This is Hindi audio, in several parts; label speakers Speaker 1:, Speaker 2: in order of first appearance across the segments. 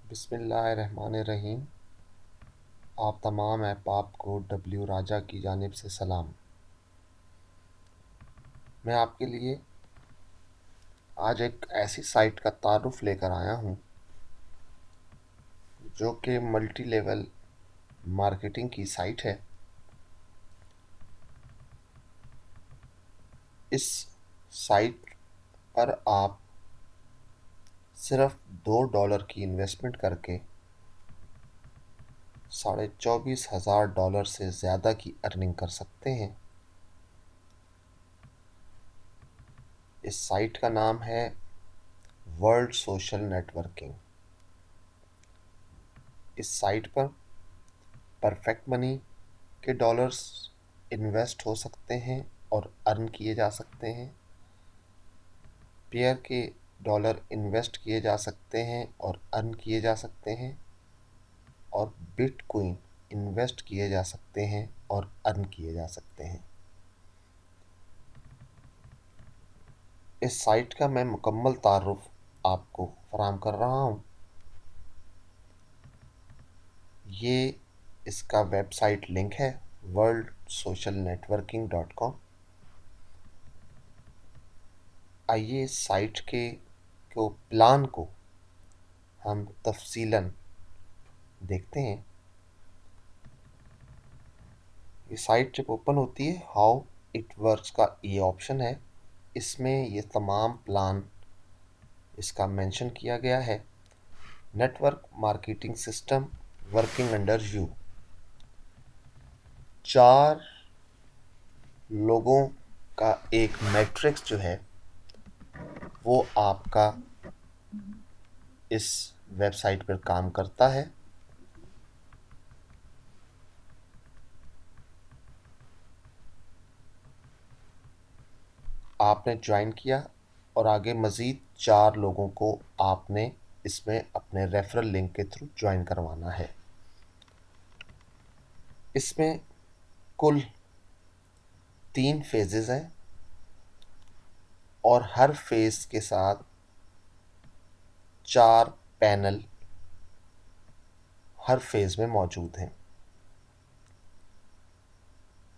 Speaker 1: बिस्मिल्लाहिर्रहमानिर्रहीम। आप तमाम अहबाब को डब्ल्यू राजा की जानिब से सलाम। मैं आपके लिए आज एक ऐसी साइट का तारुफ लेकर आया हूँ जो कि मल्टी लेवल मार्केटिंग की साइट है। इस साइट पर आप सिर्फ $2 की इन्वेस्टमेंट करके $24,500 से ज़्यादा की अर्निंग कर सकते हैं। इस साइट का नाम है वर्ल्ड सोशल नेटवर्किंग। इस साइट पर परफेक्ट मनी के डॉलर्स इन्वेस्ट हो सकते हैं और अर्न किए जा सकते हैं। पेयर के डॉलर इन्वेस्ट किए जा सकते हैं और अर्न किए जा सकते हैं, और बिटकॉइन इन्वेस्ट किए जा सकते हैं और अर्न किए जा सकते हैं। इस साइट का मैं मुकम्मल तारुफ आपको फराहम कर रहा हूँ। ये इसका वेबसाइट लिंक है worldsocialnetworking.com। आइए इस साइट के प्लान को हम तफसीलन देखते हैं। ये साइट जब ओपन होती है, हाउ इट वर्क्स का ये ऑप्शन है। इसमें ये तमाम प्लान इसका मेंशन किया गया है। Network marketing system working under you. 4 लोगों का एक मैट्रिक्स जो है वो आपका इस वेबसाइट पर काम करता है। आपने ज्वाइन किया और आगे मज़ीद 4 लोगों को आपने इसमें अपने रेफरल लिंक के थ्रू ज्वाइन करवाना है। इसमें कुल 3 फेजेस हैं और हर फेज के साथ 4 पैनल हर फेज में मौजूद हैं।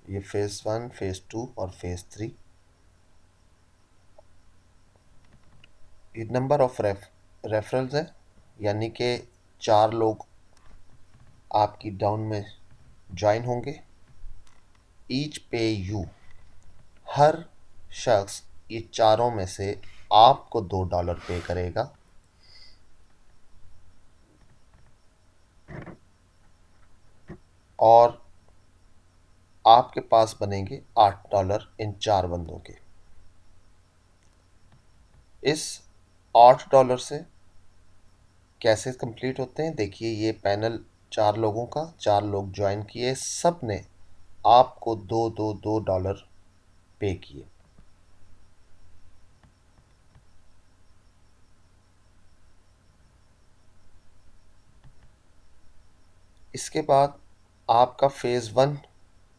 Speaker 1: ये फेज 1, फेज 2 और फेज 3। ये नंबर ऑफ रेफरल्स है, यानी कि 4 लोग आपकी डाउन में ज्वाइन होंगे। ईच पे यू, हर शख्स ये चारों में से आपको $2 पे करेगा। और आपके पास बनेंगे $8 इन 4 बंदों के। इस $8 से कैसे कंप्लीट होते हैं, देखिए ये पैनल 4 लोगों का, 4 लोग ज्वाइन किए, सब ने आपको $2 पे किए। इसके बाद आपका फेज़ 1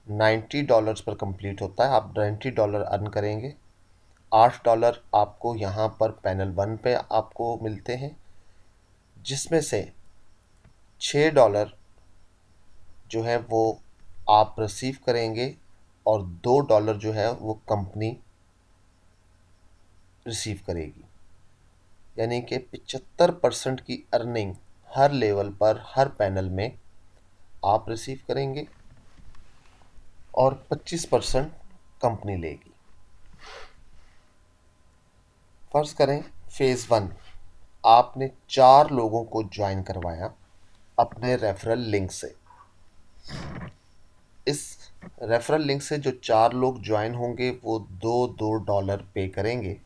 Speaker 1: $90 पर कंप्लीट होता है। आप $90 अर्न करेंगे। $8 आपको यहाँ पर पैनल 1 पे आपको मिलते हैं, जिसमें से $6 जो है वो आप रिसीव करेंगे और $2 जो है वो कंपनी रिसीव करेगी। यानी कि 75% की अर्निंग हर लेवल पर, हर पैनल में आप रिसीव करेंगे और 25% कंपनी लेगी। फर्ज करें फेज़ 1 आपने 4 लोगों को ज्वाइन करवाया अपने रेफरल लिंक से। इस रेफरल लिंक से जो 4 लोग ज्वाइन होंगे वो $2 पे करेंगे।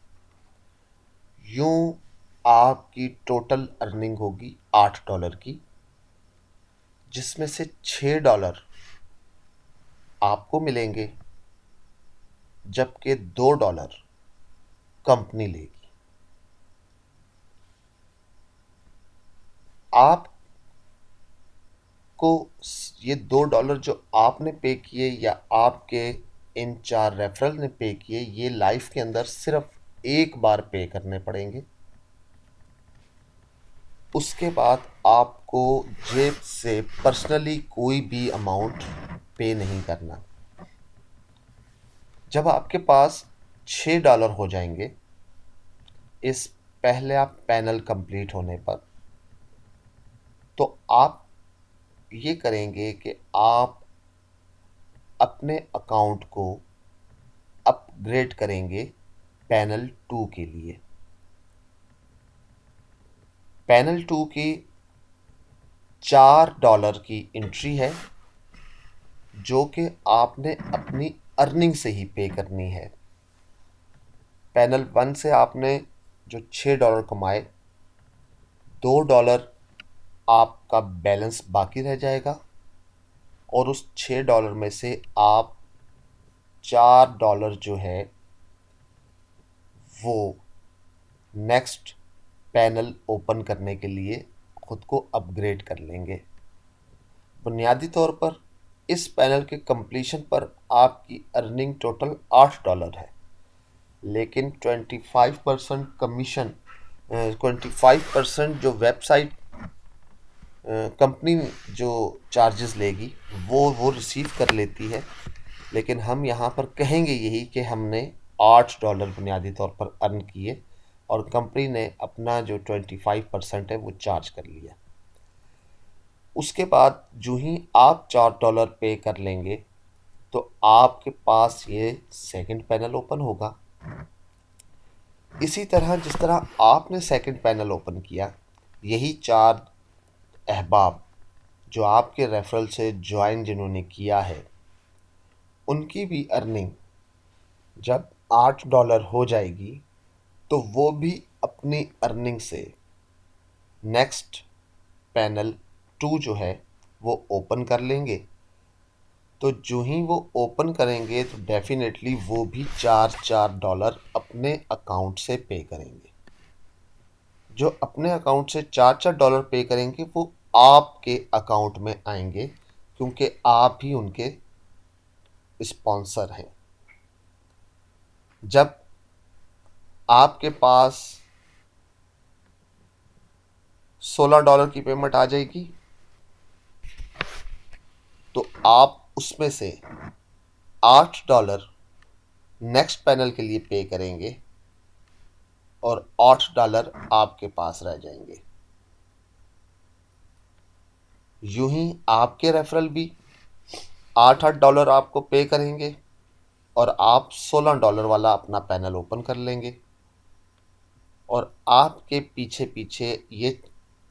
Speaker 1: यूं आपकी टोटल अर्निंग होगी $8 की, जिसमें से $6 आपको मिलेंगे, जबकि $2 कंपनी लेगी। आपको ये $2 जो आपने पे किए या आपके इन 4 रेफरल ने पे किए, ये लाइफ के अंदर सिर्फ एक बार पे करने पड़ेंगे। उसके बाद आपको जेब से पर्सनली कोई भी अमाउंट पे नहीं करना। जब आपके पास $6 हो जाएंगे इस पहले आप पैनल कंप्लीट होने पर, तो आप ये करेंगे कि आप अपने अकाउंट को अपग्रेड करेंगे पैनल 2 के लिए। पैनल 2 की $4 की एंट्री है जो कि आपने अपनी अर्निंग से ही पे करनी है। पैनल 1 से आपने जो $6 कमाए, $2 आपका बैलेंस बाकी रह जाएगा और उस $6 में से आप $4 जो है वो नेक्स्ट पैनल ओपन करने के लिए खुद को अपग्रेड कर लेंगे। बुनियादी तौर पर इस पैनल के कंप्लीशन पर आपकी अर्निंग टोटल $8 है, लेकिन 25% कमीशन 25% जो वेबसाइट कंपनी जो चार्जेस लेगी वो रिसीव कर लेती है। लेकिन हम यहाँ पर कहेंगे यही कि हमने $8 बुनियादी तौर पर अर्न किए और कंपनी ने अपना जो 25% है वो चार्ज कर लिया। उसके बाद जो ही आप $4 पे कर लेंगे तो आपके पास ये सेकंड पैनल ओपन होगा। इसी तरह जिस तरह आपने सेकंड पैनल ओपन किया, यही 4 अहबाब जो आपके रेफरल से ज्वाइन जिन्होंने किया है, उनकी भी अर्निंग जब $8 हो जाएगी तो वो भी अपनी अर्निंग से नेक्स्ट पैनल 2 जो है वो ओपन कर लेंगे। तो जो ही वो ओपन करेंगे तो डेफिनेटली वो भी $4 अपने अकाउंट से पे करेंगे। जो अपने अकाउंट से $4 पे करेंगे वो आपके अकाउंट में आएंगे क्योंकि आप ही उनके स्पॉन्सर हैं। जब आपके पास $16 की पेमेंट आ जाएगी तो आप उसमें से $8 नेक्स्ट पैनल के लिए पे करेंगे और $8 आपके पास रह जाएंगे। यूं ही आपके रेफरल भी $8 आपको पे करेंगे और आप $16 वाला अपना पैनल ओपन कर लेंगे और आपके पीछे पीछे ये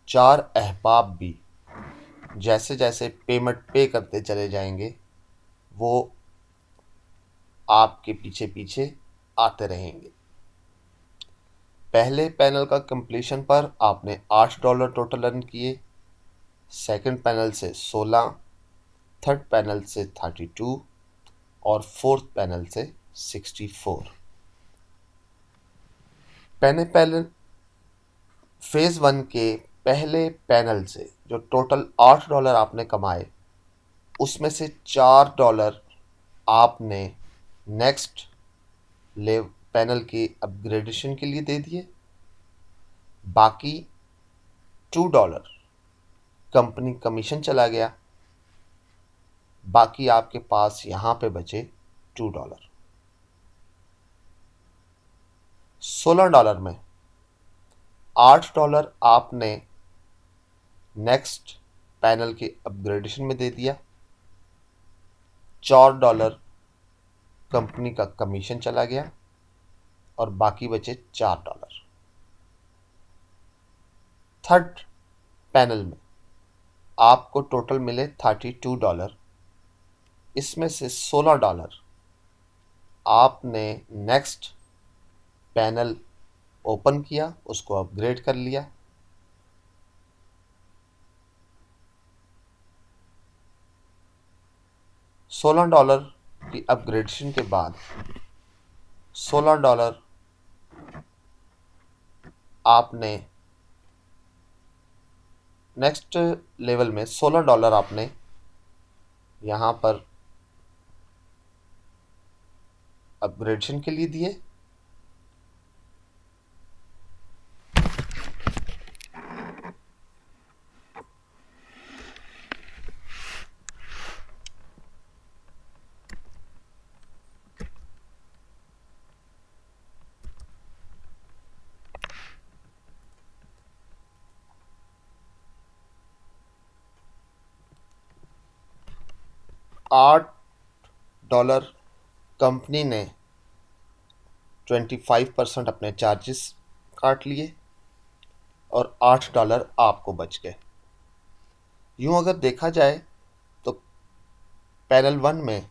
Speaker 1: 4 अहबाब भी जैसे जैसे पेमेंट पे करते चले जाएंगे वो आपके पीछे पीछे आते रहेंगे। पहले पैनल का कंप्लीशन पर आपने $8 टोटल अर्न किए, सेकंड पैनल से 16, थर्ड पैनल से 32 और फोर्थ पैनल से 64। पैनल फेज 1 के पहले पैनल से जो टोटल $8 आपने कमाए, उसमें से $4 आपने नेक्स्ट पैनल की अपग्रेडेशन के लिए दे दिए। बाकी $2 कंपनी कमीशन चला गया। बाकी आपके पास यहाँ पे बचे $2। $16 में $8 आपने नेक्स्ट पैनल के अपग्रेडेशन में दे दिया। $4 कंपनी का कमीशन चला गया और बाकी बचे $4। थर्ड पैनल में आपको टोटल मिले $32। इसमें से $16 आपने नेक्स्ट पैनल ओपन किया, उसको अपग्रेड कर लिया। $16 की अपग्रेडेशन के बाद $16 आपने नेक्स्ट लेवल में $16 आपने यहाँ पर अपग्रेडेशन के लिए दिए। $8 कंपनी ने 25% अपने चार्जेस काट लिए और $8 आपको बच गए। यूँ अगर देखा जाए तो पैनल 1 में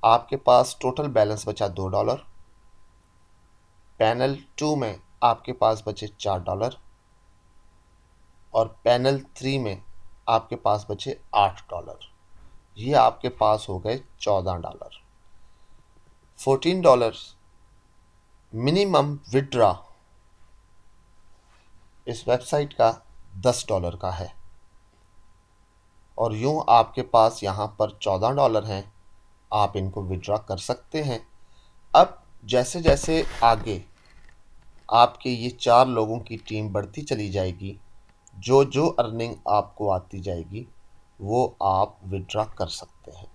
Speaker 1: आपके पास टोटल बैलेंस बचा $2, पैनल 2 में आपके पास बचे $4 और पैनल 3 में आपके पास बचे $8। ये आपके पास हो गए $14। $14 मिनिमम विड्रा इस वेबसाइट का $10 का है और यूं आपके पास यहाँ पर $14 हैं, आप इनको विड्रा कर सकते हैं। अब जैसे जैसे आगे आपके ये 4 लोगों की टीम बढ़ती चली जाएगी, जो जो अर्निंग आपको आती जाएगी वो आप विड्रा कर सकते हैं।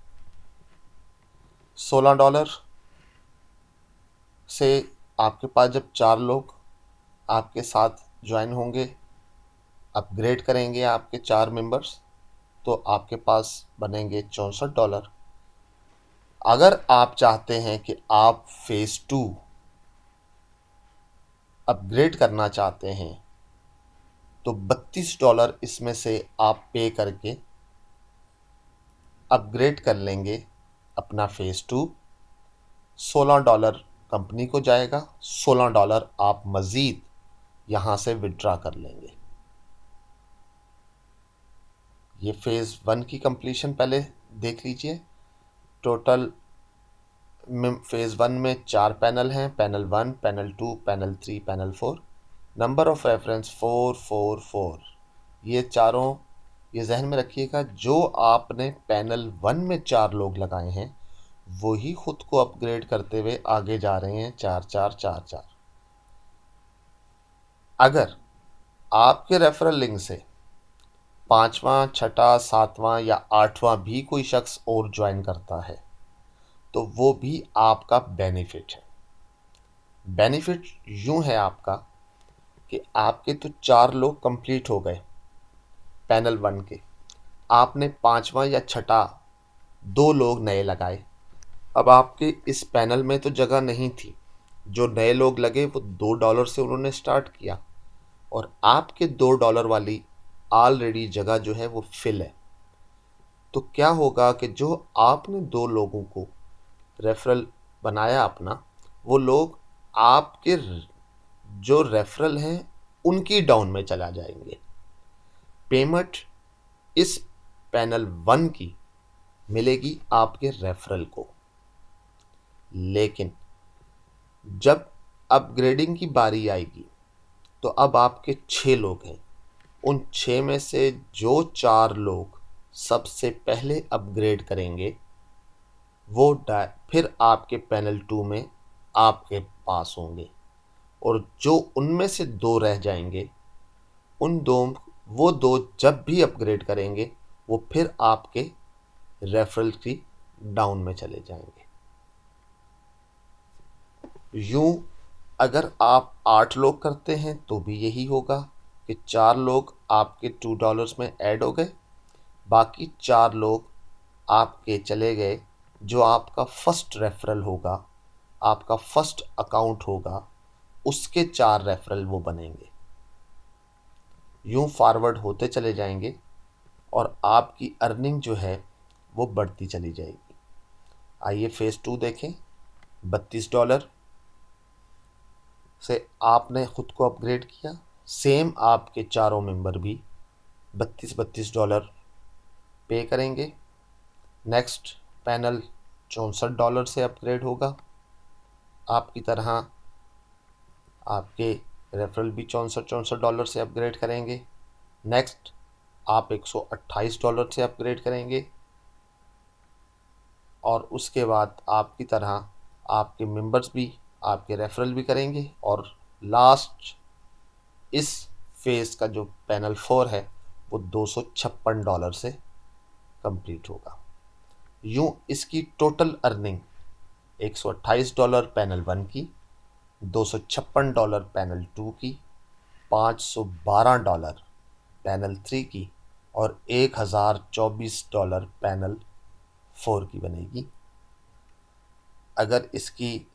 Speaker 1: $16 से आपके पास जब 4 लोग आपके साथ ज्वाइन होंगे, अपग्रेड करेंगे आपके 4 मेंबर्स, तो आपके पास बनेंगे $64। अगर आप चाहते हैं कि आप फेज़ 2 अपग्रेड करना चाहते हैं तो $32 इसमें से आप पे करके अपग्रेड कर लेंगे अपना फेज़ 2। $16 कंपनी को जाएगा, $16 आप मज़ीद यहाँ से विड्रा कर लेंगे। ये फेज़ 1 की कंप्लीशन पहले देख लीजिए। टोटल फेज़ 1 में 4 पैनल हैं, panel 1, panel 2, panel 3, panel 4। Number of reference 444। ये चारों ये जहन में रखिएगा, जो आपने पैनल 1 में 4 लोग लगाए हैं वही खुद को अपग्रेड करते हुए आगे जा रहे हैं 4-4-4-4। अगर आपके रेफरल लिंक से 5वां, 6ठा, 7वां या 8वां भी कोई शख्स और ज्वाइन करता है तो वो भी आपका बेनिफिट है। बेनिफिट यूं है आपका कि आपके तो 4 लोग कंप्लीट हो गए पैनल 1 के, आपने 5वां या 6ठा 2 लोग नए लगाए। अब आपके इस पैनल में तो जगह नहीं थी, जो नए लोग लगे वो $2 से उन्होंने स्टार्ट किया और आपके $2 वाली ऑलरेडी जगह जो है वो फिल है। तो क्या होगा कि जो आपने 2 लोगों को रेफरल बनाया अपना, वो लोग आपके जो रेफरल हैं उनकी डाउन में चला जाएंगे। पेमेंट इस पैनल 1 की मिलेगी आपके रेफरल को, लेकिन जब अपग्रेडिंग की बारी आएगी तो अब आपके 6 लोग हैं, उन 6 में से जो 4 लोग सबसे पहले अपग्रेड करेंगे वो फिर आपके पैनल 2 में आपके पास होंगे और जो उनमें से 2 रह जाएंगे, वो दो जब भी अपग्रेड करेंगे वो फिर आपके रेफरल की डाउन में चले जाएंगे। यूं अगर आप 8 लोग करते हैं तो भी यही होगा कि 4 लोग आपके $2 में ऐड हो गए, बाकी 4 लोग आपके चले गए, जो आपका फर्स्ट रेफरल होगा, आपका फर्स्ट अकाउंट होगा, उसके 4 रेफरल वो बनेंगे। यूं फॉरवर्ड होते चले जाएंगे और आपकी अर्निंग जो है वो बढ़ती चली जाएगी। आइए फेज़ 2 देखें। $32 से आपने ख़ुद को अपग्रेड किया, सेम आपके चारों मेंबर भी $32 पे करेंगे। नेक्स्ट पैनल $64 से अपग्रेड होगा, आपकी तरह आपके रेफरल भी $64 से अपग्रेड करेंगे। नेक्स्ट आप $128 से अपग्रेड करेंगे और उसके बाद आपकी तरह आपके मेंबर्स भी आपके रेफरल भी करेंगे और लास्ट इस फेज़ का जो पैनल 4 है वो $256 से कंप्लीट होगा। यूं इसकी टोटल अर्निंग $128 पैनल 1 की, $256 पैनल 2 की, $512 पैनल 3 की और $1024 पैनल 4 की बनेगी। अगर इसकी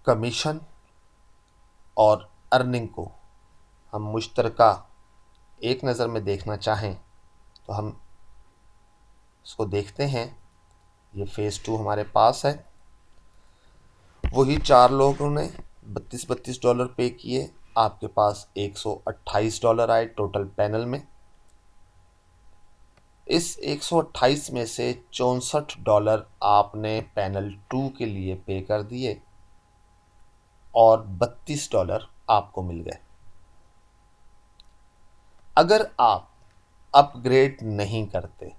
Speaker 1: कमीशन और अर्निंग को हम मुश्तरका एक नज़र में देखना चाहें तो हम इसको देखते हैं। ये फेज़ 2 हमारे पास है। वही 4 लोगों ने $32 पे किए, आपके पास $128 आए टोटल पैनल में। इस 128 में से $64 आपने पैनल 2 के लिए पे कर दिए और $32 आपको मिल गए। अगर आप अपग्रेड नहीं करते,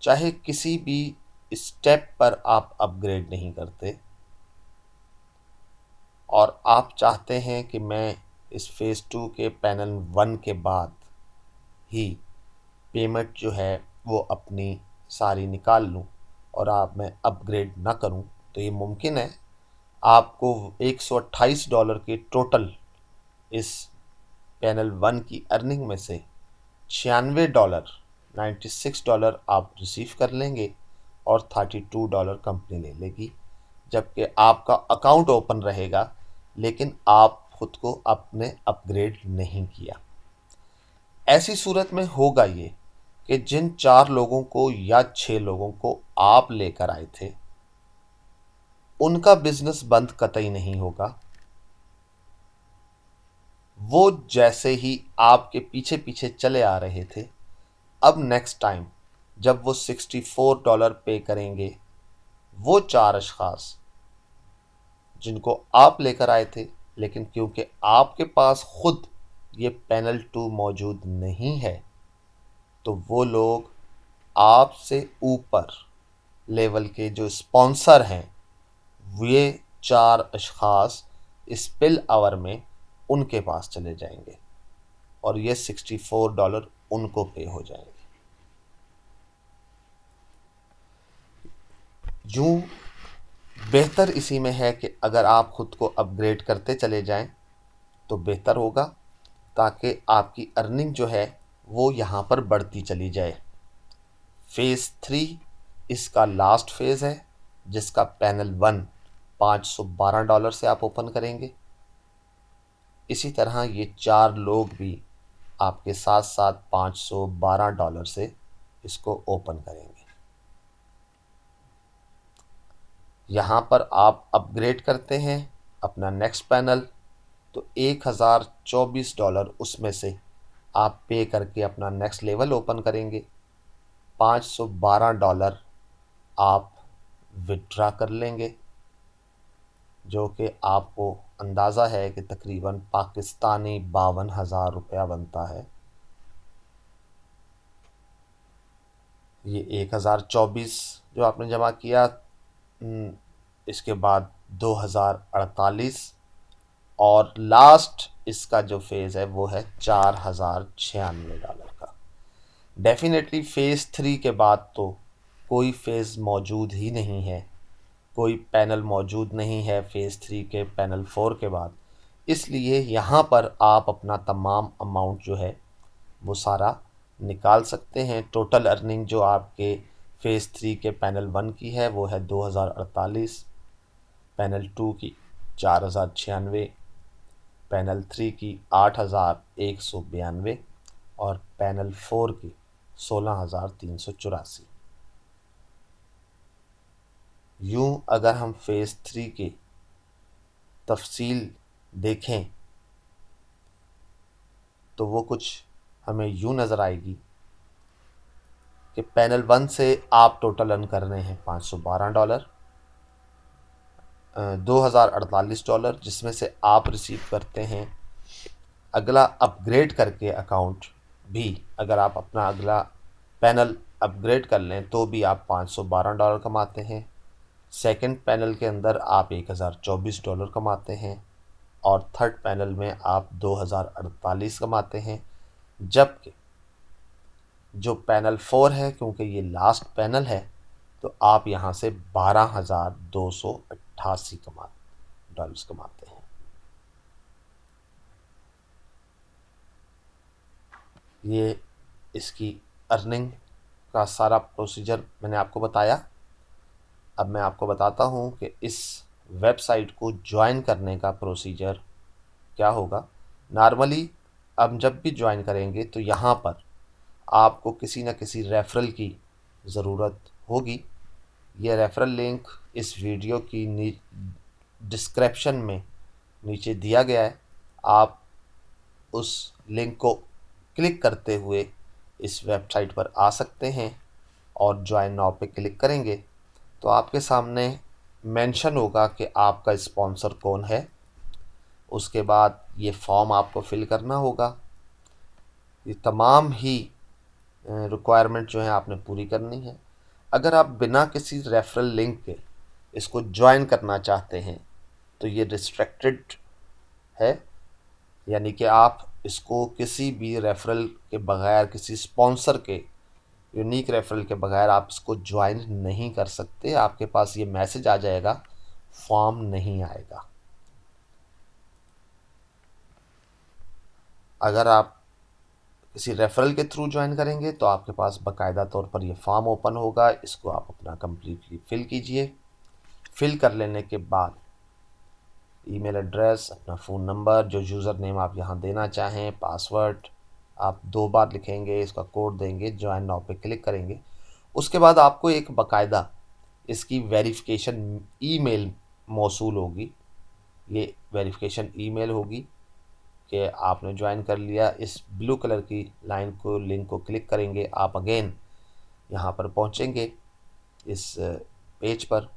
Speaker 1: चाहे किसी भी स्टेप पर आप अपग्रेड नहीं करते, और आप चाहते हैं कि मैं इस फेज़ 2 के पैनल 1 के बाद ही पेमेंट जो है वो अपनी सारी निकाल लूं और मैं अपग्रेड ना करूं, तो ये मुमकिन है। आपको $128 के टोटल इस पैनल 1 की अर्निंग में से $96 आप रिसीव कर लेंगे और $32 कंपनी ले लेगी, जबकि आपका अकाउंट ओपन रहेगा लेकिन आप खुद को अपने अपग्रेड नहीं किया। ऐसी सूरत में होगा ये कि जिन 4 लोगों को या 6 लोगों को आप लेकर आए थे उनका बिजनेस बंद कतई नहीं होगा। वो जैसे ही आपके पीछे पीछे चले आ रहे थे, अब नेक्स्ट टाइम जब वो $64 पे करेंगे, वो 4 अशखास जिनको आप लेकर आए थे, लेकिन क्योंकि आपके पास खुद ये पैनल 2 मौजूद नहीं है, तो वो लोग आपसे ऊपर लेवल के जो स्पॉन्सर हैं, ये 4 अशखास स्पिल आवर में उनके पास चले जाएंगे और ये $64 उनको पे हो जाएंगे। यूं बेहतर इसी में है कि अगर आप खुद को अपग्रेड करते चले जाएं तो बेहतर होगा, ताकि आपकी अर्निंग जो है वो यहाँ पर बढ़ती चली जाए। फेज़ 3 इसका लास्ट फेज़ है, जिसका पैनल 1 $512 से आप ओपन करेंगे। इसी तरह ये 4 लोग भी आपके साथ साथ $512 से इसको ओपन करेंगे। यहाँ पर आप अपग्रेड करते हैं अपना नेक्स्ट पैनल, तो $1024 उसमें से आप पे करके अपना नेक्स्ट लेवल ओपन करेंगे। $512 आप विड्रा कर लेंगे, जो कि आपको अंदाज़ा है कि तकरीबन पाकिस्तानी 52,000 रुपया बनता है। ये 1024 जो आपने जमा किया, इसके बाद 2048 और लास्ट इसका जो फेज़ है वो है $4096 का। डेफिनेटली फ़ेज़ 3 के बाद तो कोई फेज़ मौजूद ही नहीं है, कोई पैनल मौजूद नहीं है फ़ेज़ 3 के पैनल 4 के बाद। इसलिए यहाँ पर आप अपना तमाम अमाउंट जो है वो सारा निकाल सकते हैं। टोटल अर्निंग जो आपके फ़ेज़ 3 के पैनल 1 की है वो है 2048, पैनल 2 की 4096, पैनल 3 की 8192 और पैनल 4 की 16384। यूं अगर हम फ़ेज़ 3 के तफसील देखें तो वो कुछ हमें यूं नज़र आएगी कि पैनल 1 से आप टोटल अर्न कर रहे हैं $512, $2048, जिसमें से आप रिसीव करते हैं अगला अपग्रेड करके अकाउंट भी। अगर आप अपना अगला पैनल अपग्रेड कर लें तो भी आप $512 कमाते हैं। सेकंड पैनल के अंदर आप $1024 कमाते हैं और थर्ड पैनल में आप 2048 कमाते हैं। जबकि जो पैनल 4 है, क्योंकि ये लास्ट पैनल है, तो आप यहाँ से $12,288 कमाते हैं। ये इसकी अर्निंग का सारा प्रोसीजर मैंने आपको बताया। अब मैं आपको बताता हूँ कि इस वेबसाइट को ज्वाइन करने का प्रोसीजर क्या होगा। नॉर्मली अब जब भी ज्वाइन करेंगे तो यहाँ पर आपको किसी न किसी रेफरल की ज़रूरत होगी। ये रेफरल लिंक इस वीडियो की डिस्क्रिप्शन में नीचे दिया गया है। आप उस लिंक को क्लिक करते हुए इस वेबसाइट पर आ सकते हैं और ज्वाइन नाउ पे क्लिक करेंगे तो आपके सामने मेंशन होगा कि आपका स्पॉन्सर कौन है। उसके बाद ये फॉर्म आपको फिल करना होगा। ये तमाम ही रिक्वायरमेंट जो है आपने पूरी करनी है। अगर आप बिना किसी रेफरल लिंक के इसको ज्वाइन करना चाहते हैं तो ये रिस्ट्रिक्टेड है, यानी कि आप इसको किसी भी रेफरल के बगैर, किसी स्पॉन्सर के यूनिक रेफरल के बगैर आप इसको ज्वाइन नहीं कर सकते। आपके पास ये मैसेज आ जाएगा, फॉर्म नहीं आएगा। अगर आप किसी रेफरल के थ्रू ज्वाइन करेंगे तो आपके पास बाकायदा तौर पर ये फॉर्म ओपन होगा। इसको आप अपना कम्प्लीटली फिल कीजिए। फिल कर लेने के बाद ईमेल एड्रेस, अपना फ़ोन नंबर, जो यूज़र नेम आप यहाँ देना चाहें, पासवर्ड आप 2 बार लिखेंगे, इसका कोड देंगे, ज्वाइन नाउ पे क्लिक करेंगे। उसके बाद आपको एक बाकायदा इसकी वेरिफिकेशन ईमेल मौसूल होगी। ये वेरिफिकेशन ईमेल होगी कि आपने ज्वाइन कर लिया। इस ब्लू कलर की लाइन को, लिंक को क्लिक करेंगे, आप अगेन यहाँ पर पहुँचेंगे इस पेज पर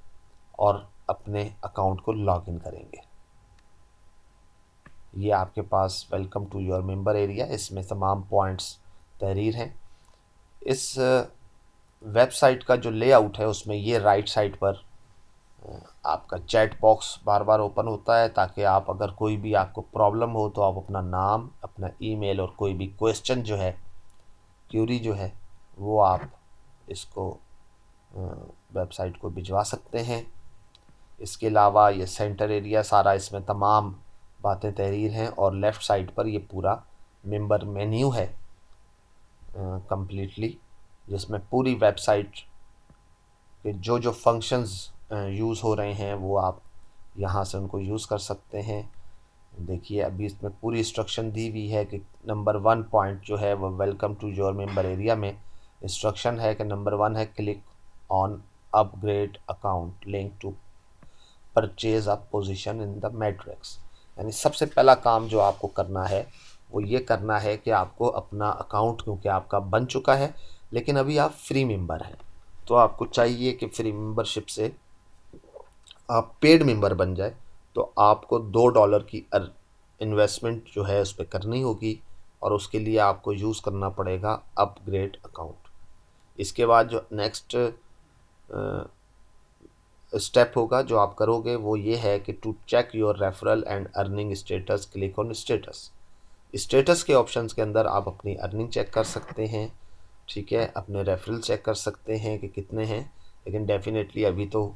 Speaker 1: और अपने अकाउंट को लॉगिन करेंगे। ये आपके पास welcome to your member area, इसमें तमाम पॉइंट्स तहरीर हैं। इस वेबसाइट का जो लेआउट है उसमें ये राइट साइड पर आपका चैट बॉक्स बार बार ओपन होता है, ताकि आप अगर कोई भी आपको प्रॉब्लम हो तो आप अपना नाम, अपना ईमेल और कोई भी क्वेश्चन जो है, क्यूरी जो है, वो आप इसको वेबसाइट को भिजवा सकते हैं। इसके अलावा ये सेंटर एरिया सारा, इसमें तमाम बातें तहरीर हैं और लेफ़्ट साइड पर ये पूरा मेंबर मेन्यू है कम्प्लीटली, जिसमें पूरी वेबसाइट के जो जो फंक्शंस यूज़ हो रहे हैं वो आप यहाँ से उनको यूज़ कर सकते हैं। देखिए अभी इसमें पूरी इंस्ट्रक्शन दी हुई है कि नंबर 1 पॉइंट जो है वो welcome to your member area में इंस्ट्रक्शन है कि नंबर 1 है click on upgrade account link to purchase a position in the matrix. यानी सबसे पहला काम जो आपको करना है वो ये करना है कि आपको अपना अकाउंट, क्योंकि आपका बन चुका है लेकिन अभी आप फ्री मेंबर हैं, तो आपको चाहिए कि फ्री मेंबरशिप से आप पेड मेंबर बन जाए। तो आपको $2 की इन्वेस्टमेंट जो है उस पर करनी होगी और उसके लिए आपको यूज़ करना पड़ेगा अपग्रेड अकाउंट। इसके बाद जो नेक्स्ट स्टेप होगा जो आप करोगे वो ये है कि to check your referral and earning status, click on status. Status के ऑप्शंस के अंदर आप अपनी अर्निंग चेक कर सकते हैं, ठीक है, अपने रेफरल चेक कर सकते हैं कि कितने हैं। लेकिन डेफिनेटली अभी तो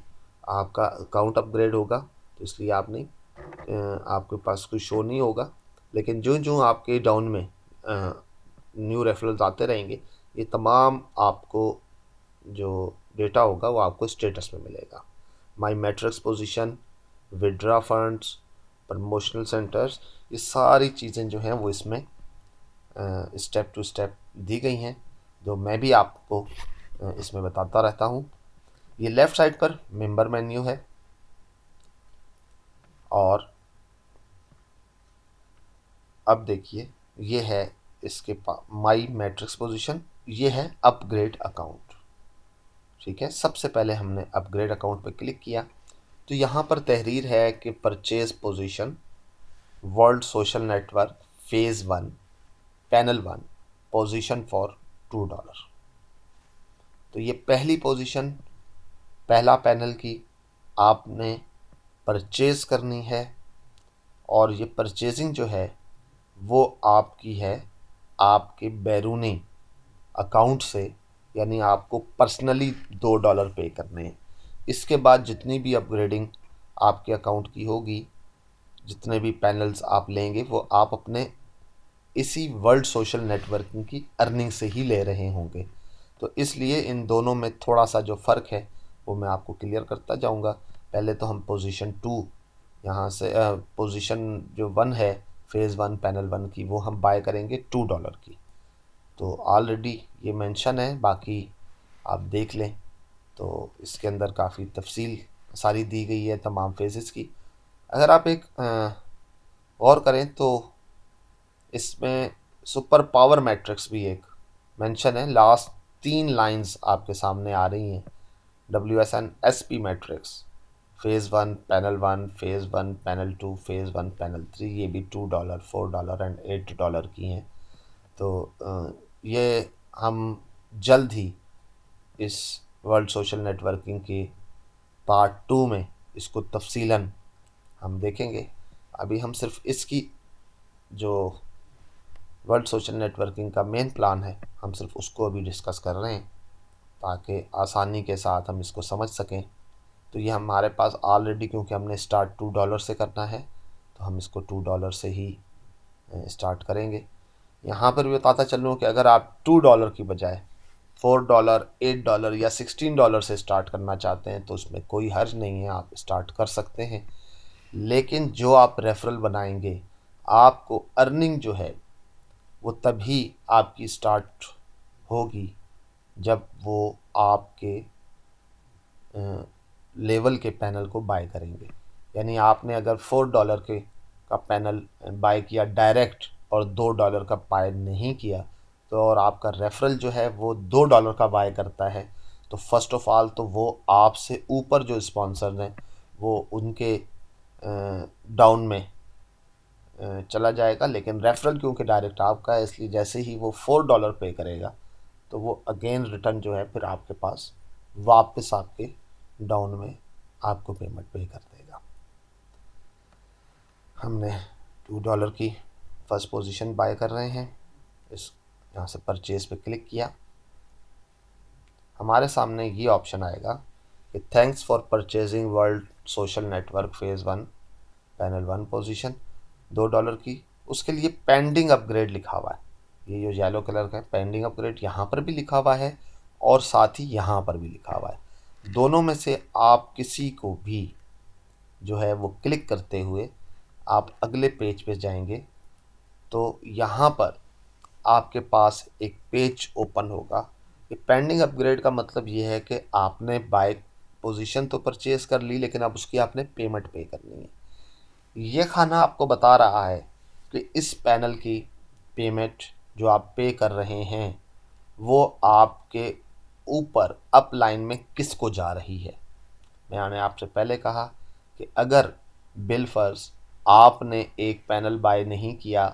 Speaker 1: आपका अकाउंट अपग्रेड होगा तो इसलिए आप नहीं, आपके पास कोई शो नहीं होगा। लेकिन जो जो आपके डाउन में न्यू रेफरल्स आते रहेंगे, ये तमाम आपको जो डेटा होगा वो आपको स्टेटस में मिलेगा। My matrix position, withdraw funds, promotional centres, ये सारी चीज़ें जो हैं वो इसमें स्टेप टू स्टेप दी गई हैं, जो मैं भी आपको इसमें बताता रहता हूँ। ये लेफ़्ट साइड पर मेंबर मेन्यू है और अब देखिए ये है इसके माई मैट्रिक्स पोजीशन, ये है अपग्रेड अकाउंट, ठीक है। सबसे पहले हमने अपग्रेड अकाउंट पर क्लिक किया तो यहाँ पर तहरीर है कि purchase position world social network phase 1 panel 1 position for $2। तो ये पहली पोजीशन, पहला पैनल की आपने परचेज करनी है और ये परचेजिंग जो है वो आपकी है आपके बैरूनी अकाउंट से, यानी आपको पर्सनली $2 पे करने हैं। इसके बाद जितनी भी अपग्रेडिंग आपके अकाउंट की होगी, जितने भी पैनल्स आप लेंगे वो आप अपने इसी वर्ल्ड सोशल नेटवर्किंग की अर्निंग से ही ले रहे होंगे। तो इसलिए इन दोनों में थोड़ा सा जो फ़र्क है वो मैं आपको क्लियर करता जाऊंगा। पहले तो हम पोजीशन 2 यहाँ से पोजीशन जो 1 है फेज़ 1 पैनल 1 की, वो हम बाय करेंगे $2 की। तो ऑलरेडी ये मेंशन है, बाकी आप देख लें तो इसके अंदर काफ़ी तफसील सारी दी गई है तमाम फेजेस की। अगर आप एक गौर करें तो इसमें सुपर पावर मैट्रिक्स भी एक मेंशन है। लास्ट 3 लाइंस आपके सामने आ रही हैं। WSN-SP matrix phase 1 panel 1, phase 1 panel 2, phase 1 panel 3, ये भी $2, $4 एंड $8 की हैं। तो ये हम जल्द ही इस वर्ल्ड सोशल नेटवर्किंग के पार्ट 2 में इसको तफसीलन हम देखेंगे। अभी हम सिर्फ इसकी जो वर्ल्ड सोशल नेटवर्किंग का मेन प्लान है हम सिर्फ उसको अभी डिस्कस कर रहे हैं ताकि आसानी के साथ हम इसको समझ सकें। तो ये हमारे पास ऑलरेडी, क्योंकि हमने स्टार्ट $2 से करना है तो हम इसको $2 से ही स्टार्ट करेंगे। यहाँ पर भी बताता चल लूँ कि अगर आप $2 की बजाय $4, $8 या $16 से स्टार्ट करना चाहते हैं तो उसमें कोई हर्ज नहीं है, आप स्टार्ट कर सकते हैं। लेकिन जो आप रेफरल बनाएंगे आपको अर्निंग जो है वो तभी आपकी स्टार्ट होगी जब वो आपके लेवल के पैनल को बाय करेंगे। यानी आपने अगर $4 के का पैनल बाय किया डायरेक्ट और $2 का बाय नहीं किया तो और आपका रेफरल जो है वो $2 का बाय करता है तो फर्स्ट ऑफ ऑल तो वो आपसे ऊपर जो स्पॉन्सर हैं वो उनके डाउन में चला जाएगा। लेकिन रेफरल क्योंकि डायरेक्ट आपका है इसलिए जैसे ही वो $4 पे करेगा तो वो अगेन रिटर्न जो है फिर आपके पास वापस आपके डाउन में आपको पेमेंट पे कर देगा। हमने $2 की फर्स्ट पोजीशन बाय कर रहे हैं। इस यहाँ से परचेज पे क्लिक किया, हमारे सामने ये ऑप्शन आएगा कि thanks for purchasing world social network phase 1 panel 1 position $2 की। उसके लिए पेंडिंग अपग्रेड लिखा हुआ है, ये जो येलो कलर का है पेंडिंग अपग्रेड यहाँ पर भी लिखा हुआ है और साथ ही यहाँ पर भी लिखा हुआ है। दोनों में से आप किसी को भी जो है वो क्लिक करते हुए आप अगले पेज पे जाएंगे तो यहाँ पर आपके पास एक पेज ओपन होगा। ये पेंडिंग अपग्रेड का मतलब ये है कि आपने बाय पोजीशन तो परचेज कर ली लेकिन अब उसकी आपने पेमेंट पे करनी है। ये खाना आपको बता रहा है कि इस पैनल की पेमेंट जो आप पे कर रहे हैं वो आपके ऊपर अप लाइन में किसको जा रही है। मैंने आपसे पहले कहा कि अगर बिल फर्ज आपने एक पैनल बाय नहीं किया,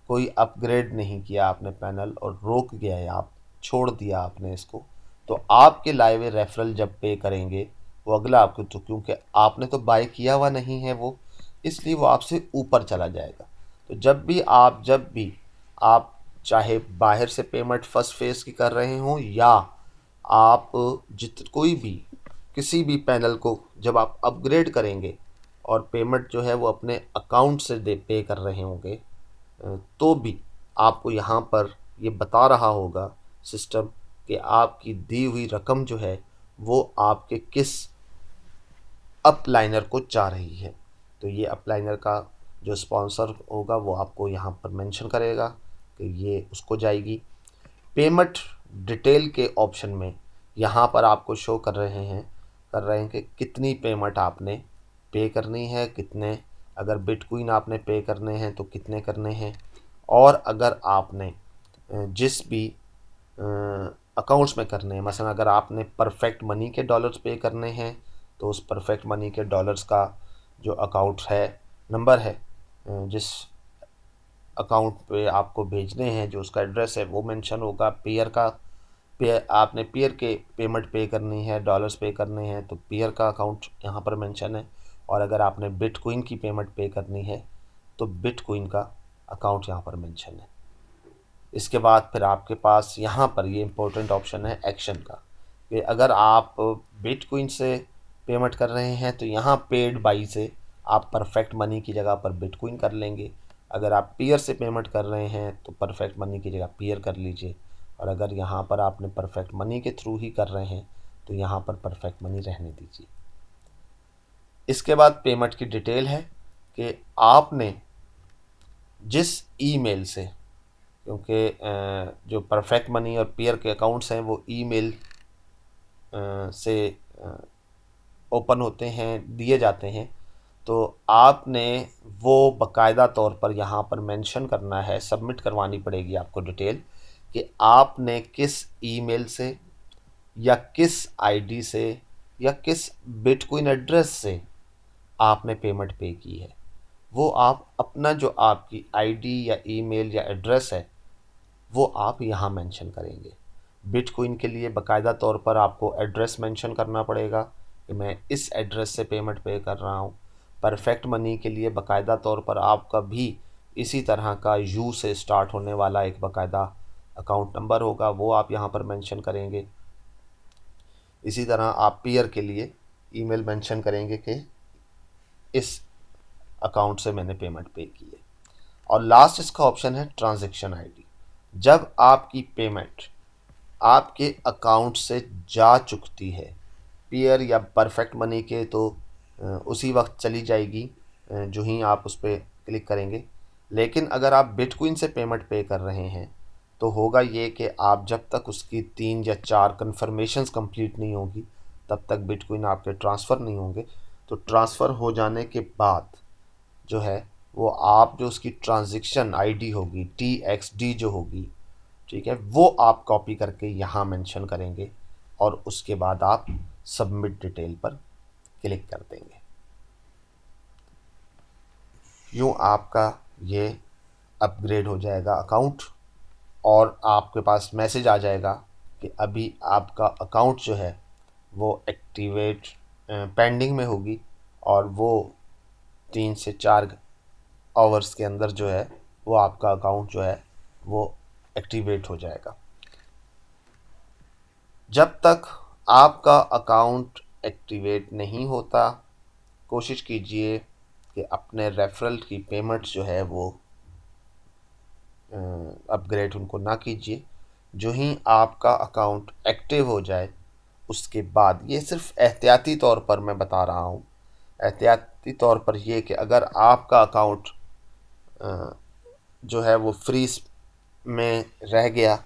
Speaker 1: कोई अपग्रेड नहीं किया आपने पैनल और रोक गया है, आप छोड़ दिया आपने इसको, तो आपके लाए हुए रेफरल जब पे करेंगे वो अगला आपको, तो क्योंकि आपने तो बाय किया हुआ नहीं है वो, इसलिए वो आपसे ऊपर चला जाएगा। तो जब भी आप चाहे बाहर से पेमेंट फर्स्ट फेज़ की कर रहे हों या आप कोई भी किसी भी पैनल को जब आप अपग्रेड करेंगे और पेमेंट जो है वो अपने अकाउंट से पे कर रहे होंगे तो भी आपको यहाँ पर ये बता रहा होगा सिस्टम कि आपकी दी हुई रकम जो है वो आपके किस अपलाइनर को जा रही है। तो ये अपलाइनर का जो स्पॉन्सर होगा वो आपको यहाँ पर मेंशन करेगा कि ये उसको जाएगी। पेमेंट डिटेल के ऑप्शन में यहाँ पर आपको शो कर रहे हैं कि कितनी पेमेंट आपने पे करनी है, कितने अगर बिटकॉइन आपने पे करने हैं तो कितने करने हैं, और अगर आपने जिस भी अकाउंट्स में करने हैं, मसलन अगर आपने परफेक्ट मनी के डॉलर्स पे करने हैं तो उस परफेक्ट मनी के डॉलर्स का जो अकाउंट है नंबर है जिस अकाउंट पे आपको भेजने हैं जो उसका एड्रेस है वो मेंशन होगा। आपने पेयर के पेमेंट पे करनी है, डॉलर्स पे करने हैं तो पेयर का अकाउंट यहाँ पर मेंशन है, और अगर आपने बिटकॉइन की पेमेंट पे करनी है तो बिटकॉइन का अकाउंट यहाँ पर मेंशन है। इसके बाद फिर आपके पास यहाँ पर ये इम्पोर्टेंट ऑप्शन है एक्शन का, कि अगर आप बिटकॉइन से पेमेंट कर रहे हैं तो यहाँ पेड बाई से आप परफेक्ट मनी की जगह पर बिटकॉइन कर लेंगे, अगर आप पीयर से पेमेंट कर रहे हैं तो परफेक्ट मनी की जगह पीयर कर लीजिए, और अगर यहाँ पर आपने परफेक्ट मनी के थ्रू ही कर रहे हैं तो यहाँ पर परफेक्ट मनी रहने दीजिए। इसके बाद पेमेंट की डिटेल है कि आपने जिस ईमेल से, क्योंकि जो परफेक्ट मनी और पीयर के अकाउंट्स हैं वो ईमेल से ओपन होते हैं, दिए जाते हैं, तो आपने वो बाकायदा तौर पर यहाँ पर मेंशन करना है, सबमिट करवानी पड़ेगी आपको डिटेल कि आपने किस ईमेल से या किस आईडी से या किस बिटकॉइन एड्रेस से आपने पेमेंट पे की है। वो आप अपना जो आपकी आईडी या ईमेल या एड्रेस है वो आप यहाँ मेंशन करेंगे। बिटकॉइन के लिए बाकायदा तौर पर आपको एड्रेस मेंशन करना पड़ेगा कि मैं इस एड्रेस से पेमेंट पे कर रहा हूँ। परफेक्ट मनी के लिए बाकायदा तौर पर आपका भी इसी तरह का यू से स्टार्ट होने वाला एक बाकायदा अकाउंट नंबर होगा, वो आप यहाँ पर मेंशन करेंगे। इसी तरह आप पीयर के लिए ईमेल मेंशन करेंगे कि इस अकाउंट से मैंने पेमेंट पे की है। और लास्ट इसका ऑप्शन है ट्रांजैक्शन आईडी। जब आपकी पेमेंट आपके अकाउंट से जा चुकती है, पीयर या परफेक्ट मनी के, तो उसी वक्त चली जाएगी जो ही आप उस पर क्लिक करेंगे। लेकिन अगर आप बिटकॉइन से पेमेंट पे कर रहे हैं तो होगा ये कि आप जब तक उसकी 3 या 4 कन्फर्मेशंस कंप्लीट नहीं होगी तब तक बिटकॉइन आपके ट्रांसफ़र नहीं होंगे। तो ट्रांसफ़र हो जाने के बाद जो है वो आप जो उसकी ट्रांजैक्शन आईडी होगी, TXD जो होगी, ठीक है, वो आप कॉपी करके यहाँ मेंशन करेंगे और उसके बाद आप सबमिट डिटेल पर क्लिक कर देंगे। यूँ आपका ये अपग्रेड हो जाएगा अकाउंट और आपके पास मैसेज आ जाएगा कि अभी आपका अकाउंट जो है वो एक्टिवेट पेंडिंग में होगी और वो 3 से 4 आवर्स के अंदर जो है वो आपका अकाउंट जो है वो एक्टिवेट हो जाएगा। जब तक आपका अकाउंट एक्टिवेट नहीं होता, कोशिश कीजिए कि अपने रेफरल की पेमेंट जो है वो अपग्रेड उनको ना कीजिए। जो ही आपका अकाउंट एक्टिव हो जाए उसके बाद, ये सिर्फ एहतियाती तौर पर मैं बता रहा हूँ, एहतियाती तौर पर ये कि अगर आपका अकाउंट जो है वो फ्रीज में रह गया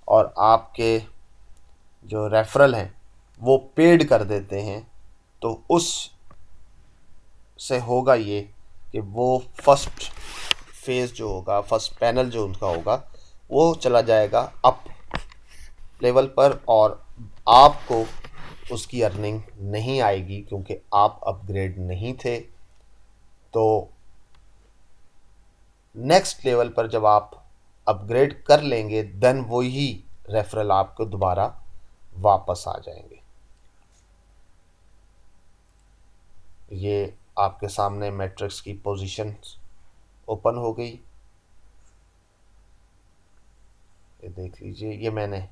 Speaker 1: और आपके जो रेफरल हैं वो पेड कर देते हैं तो उस से होगा ये कि वो फर्स्ट फेज़ जो होगा, फर्स्ट पैनल जो उनका होगा वो चला जाएगा अप लेवल पर और आपको उसकी अर्निंग नहीं आएगी क्योंकि आप अपग्रेड नहीं थे। तो नेक्स्ट लेवल पर जब आप अपग्रेड कर लेंगे देन वही रेफरल आपको दोबारा वापस आ जाएंगे। ये आपके सामने मैट्रिक्स की पोजीशन ओपन हो गई, ये देख लीजिए। ये मैंने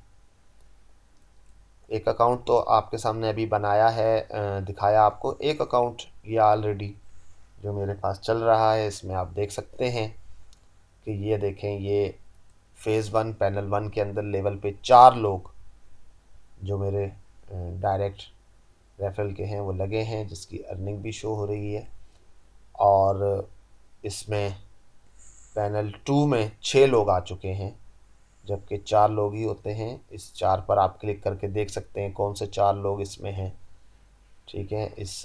Speaker 1: एक अकाउंट तो आपके सामने अभी बनाया है, दिखाया आपको। एक अकाउंट ये ऑलरेडी जो मेरे पास चल रहा है, इसमें आप देख सकते हैं कि ये देखें, ये फ़ेज़ 1 पैनल 1 के अंदर लेवल पे 4 लोग जो मेरे डायरेक्ट रेफरल के हैं वो लगे हैं, जिसकी अर्निंग भी शो हो रही है। और इसमें पैनल 2 में 6 लोग आ चुके हैं जबकि 4 लोग ही होते हैं। इस 4 पर आप क्लिक करके देख सकते हैं कौन से 4 लोग इसमें हैं, ठीक है। इस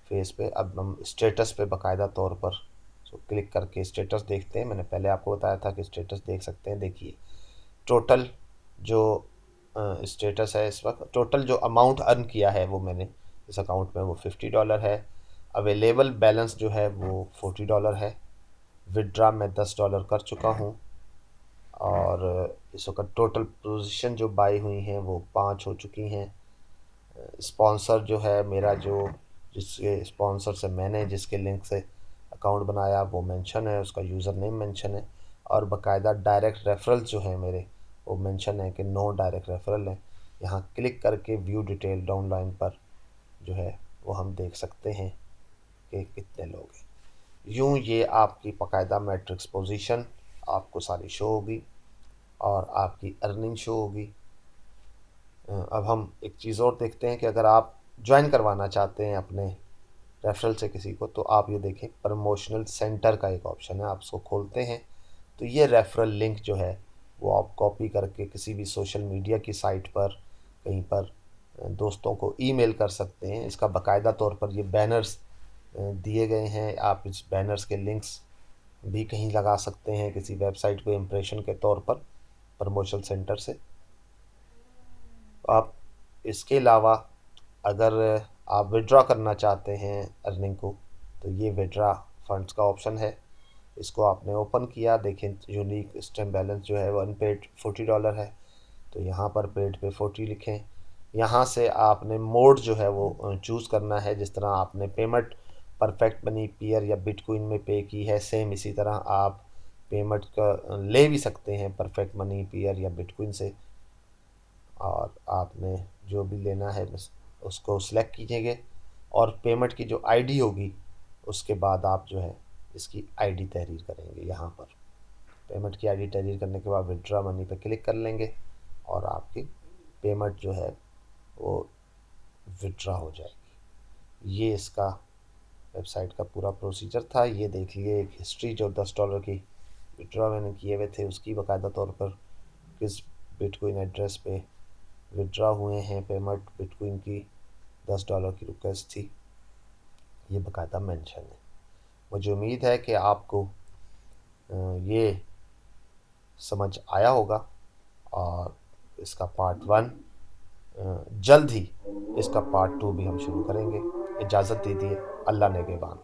Speaker 1: फेस पे अब हम स्टेटस पे बाकायदा तौर पर क्लिक करके स्टेटस देखते हैं। मैंने पहले आपको बताया था कि स्टेटस देख सकते हैं। देखिए टोटल जो स्टेटस है इस वक्त, टोटल जो अमाउंट अर्न किया है वो मैंने इस अकाउंट में वो $50 है। अवेलेबल बैलेंस जो है वो $40 है। विड्रा मैं $10 कर चुका हूँ और इस वक्त टोटल पोजीशन जो बाई हुई हैं वो 5 हो चुकी हैं। स्पॉन्सर जो है मेरा, जो जिसके स्पॉन्सर से मैंने जिसके लिंक से अकाउंट बनाया वो मेंशन है, उसका यूज़र नेम मेंशन है और बाकायदा डायरेक्ट रेफरल जो है मेरे वो मेंशन है कि नो डायरेक्ट रेफरल है। यहाँ क्लिक करके व्यू डिटेल डाउन लाइन पर जो है वो हम देख सकते हैं कि कितने लोग हैं। यूँ ये आपकी बाकायदा मैट्रिक्स पोजीशन आपको सारी शो होगी और आपकी अर्निंग शो होगी। अब हम एक चीज़ और देखते हैं कि अगर आप ज्वाइन करवाना चाहते हैं अपने रेफरल से किसी को, तो आप ये देखें प्रमोशनल सेंटर का एक ऑप्शन है, आप उसको खोलते हैं तो ये रेफरल लिंक जो है वो आप कॉपी करके किसी भी सोशल मीडिया की साइट पर कहीं पर दोस्तों को ईमेल कर सकते हैं। इसका बाकायदा तौर पर ये बैनर्स दिए गए हैं, आप इस बैनर्स के लिंक्स भी कहीं लगा सकते हैं किसी वेबसाइट पे इम्प्रेशन के तौर पर प्रमोशन सेंटर से। आप इसके अलावा अगर आप विड्रॉ करना चाहते हैं अर्निंग को, तो ये विड्रॉ फंड्स का ऑप्शन है। इसको आपने ओपन किया, देखें यूनिक स्टेम बैलेंस जो है वो अनपेड $40 है, तो यहाँ पर पेड पे 40 लिखें। यहाँ से आपने मोड जो है वो चूज़ करना है। जिस तरह आपने पेमेंट परफेक्ट मनी, पीयर या बिटकॉइन में पे की है, सेम इसी तरह आप पेमेंट का ले भी सकते हैं परफेक्ट मनी, पीयर या बिटकॉइन से। और आपने जो भी लेना है बस उसको सिलेक्ट कीजिएगा और पेमेंट की जो आईडी होगी उसके बाद आप जो है इसकी आईडी तहरीर करेंगे। यहाँ पर पेमेंट की आईडी तहरीर करने के बाद विड्रॉ मनी पर क्लिक कर लेंगे और आपकी पेमेंट जो है वो विड्रॉ हो जाएगी। ये इसका वेबसाइट का पूरा प्रोसीजर था। ये देख लिए एक हिस्ट्री जो $10 की विड्रॉ मैंने किए हुए थे उसकी, बाकायदा तौर पर किस बिटकॉइन एड्रेस पे विड्रॉ हुए हैं पेमेंट बिटकॉइन की, $10 की रिक्वेस्ट थी, ये बाकायदा मेंशन है। मुझे उम्मीद है कि आपको ये समझ आया होगा और इसका पार्ट 1 जल्द ही इसका पार्ट 2 भी हम शुरू करेंगे। इजाज़त दीजिए, अल्लाह नेगेबान।